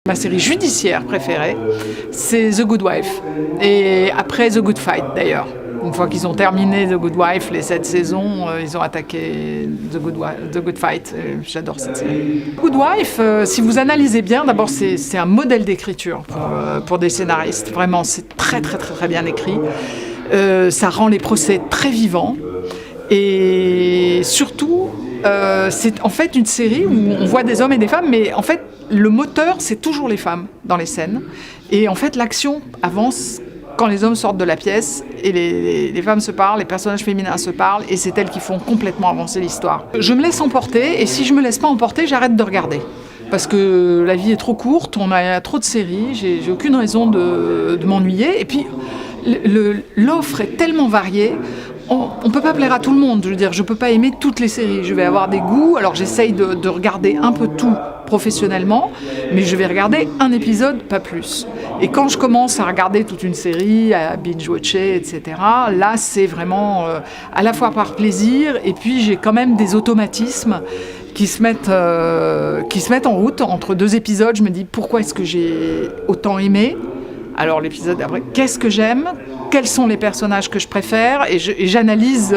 Ma série judiciaire préférée, c'est The Good Wife. Et après The Good Fight, d'ailleurs. Une fois qu'ils ont terminé The Good Wife, les 7 saisons, ils ont attaqué The Good Fight. J'adore cette série. The Good Wife, si vous analysez bien, d'abord c'est un modèle d'écriture pour des scénaristes. Vraiment, c'est très très très très bien écrit. Ça rend les procès très vivants. Et surtout, c'est en fait une série où on voit des hommes et des femmes, mais en fait, le moteur, c'est toujours les femmes dans les scènes. Et en fait, l'action avance quand les hommes sortent de la pièce et les femmes se parlent, les personnages féminins se parlent, et c'est elles qui font complètement avancer l'histoire. Je me laisse emporter, et si je me laisse pas emporter, j'arrête de regarder. Parce que la vie est trop courte, on a trop de séries, j'ai aucune raison de m'ennuyer. Et puis, l'offre est tellement variée, on ne peut pas plaire à tout le monde. Je veux dire, je ne peux pas aimer toutes les séries. Je vais avoir des goûts, alors j'essaye de regarder un peu tout professionnellement, mais je vais regarder un épisode, pas plus. Et quand je commence à regarder toute une série, à binge-watcher, etc., là, c'est vraiment à la fois par plaisir, et puis j'ai quand même des automatismes qui se mettent en route. Entre 2 épisodes, je me dis pourquoi est-ce que j'ai autant aimé ? Alors l'épisode d'après, qu'est-ce que j'aime ? Quels sont les personnages que je préfère ? Et j'analyse.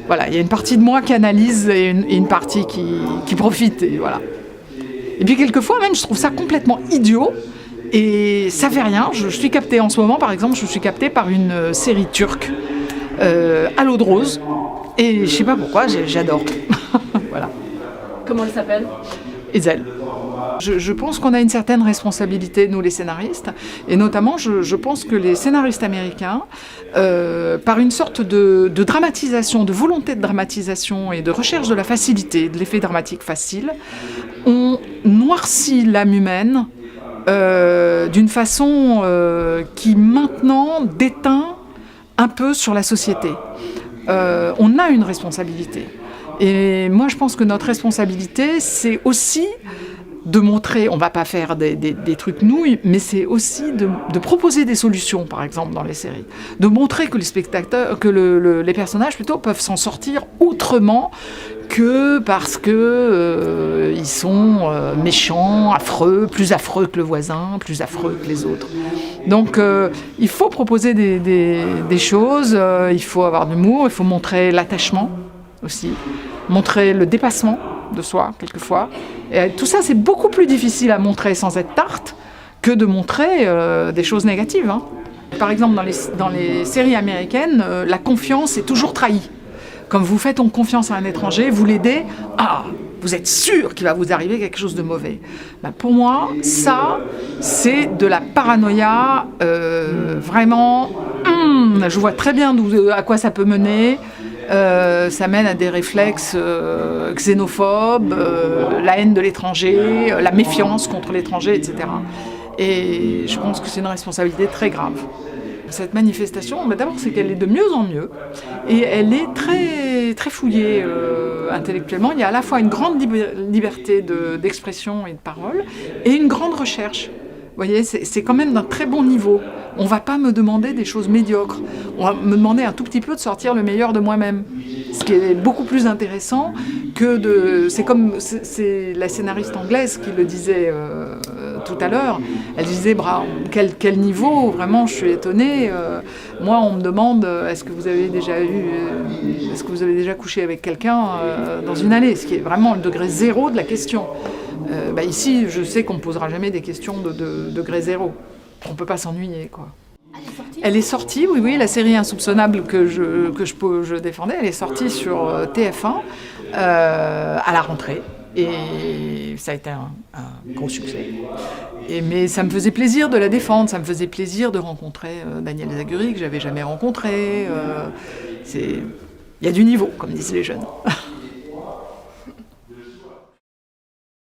Voilà, il y a une partie de moi qui analyse et une partie qui profite. Et voilà. Et puis quelquefois même, je trouve ça complètement idiot. Et ça fait rien. Je suis captée en ce moment, par exemple, je suis captée par une série turque, à l'eau de rose. Et je sais pas pourquoi, j'adore. Voilà. Comment elle s'appelle ? Ezel. Je pense qu'on a une certaine responsabilité, nous les scénaristes, et notamment je pense que les scénaristes américains, par une sorte de dramatisation, de volonté de dramatisation et de recherche de la facilité, de l'effet dramatique facile, ont noirci l'âme humaine d'une façon qui maintenant déteint un peu sur la société. On a une responsabilité. Et moi, je pense que notre responsabilité, c'est aussi de montrer, on ne va pas faire des trucs nouilles, mais c'est aussi de proposer des solutions, par exemple, dans les séries. De montrer que les spectateurs, que les personnages, plutôt, peuvent s'en sortir autrement que parce que ils sont méchants, affreux, plus affreux que le voisin, plus affreux que les autres. Donc, il faut proposer des choses, il faut avoir de l'humour, il faut montrer l'attachement aussi, montrer le dépassement de soi, quelquefois. Et tout ça, c'est beaucoup plus difficile à montrer sans être tarte que de montrer des choses négatives. Hein. Par exemple, dans les séries américaines, la confiance est toujours trahie. Comme vous faites confiance à un étranger, vous l'aidez, vous êtes sûr qu'il va vous arriver quelque chose de mauvais. Ben, pour moi, ça, c'est de la paranoïa, vraiment, je vois très bien à quoi ça peut mener. Ça mène à des réflexes xénophobes, la haine de l'étranger, la méfiance contre l'étranger, etc. Et je pense que c'est une responsabilité très grave. Cette manifestation, d'abord, c'est qu'elle est de mieux en mieux et elle est très, très fouillée intellectuellement. Il y a à la fois une grande liberté d'expression et de parole et une grande recherche. Vous voyez, c'est quand même d'un très bon niveau. On ne va pas me demander des choses médiocres. On va me demander un tout petit peu de sortir le meilleur de moi-même. Ce qui est beaucoup plus intéressant que de... C'est la scénariste anglaise qui le disait tout à l'heure. Elle disait, quel niveau, vraiment, je suis étonnée. Moi, on me demande, est-ce que vous avez déjà couché avec quelqu'un dans une année ? Ce qui est vraiment le degré zéro de la question. Ici, je sais qu'on ne posera jamais des questions de degré zéro. On ne peut pas s'ennuyer, quoi. Elle est sortie, oui, la série Insoupçonnable que je défendais, elle est sortie sur TF1 à la rentrée. Et ça a été un gros succès. Mais ça me faisait plaisir de la défendre, ça me faisait plaisir de rencontrer Daniel Zaguri, que je n'avais jamais rencontré. Il y a du niveau, comme disent les jeunes.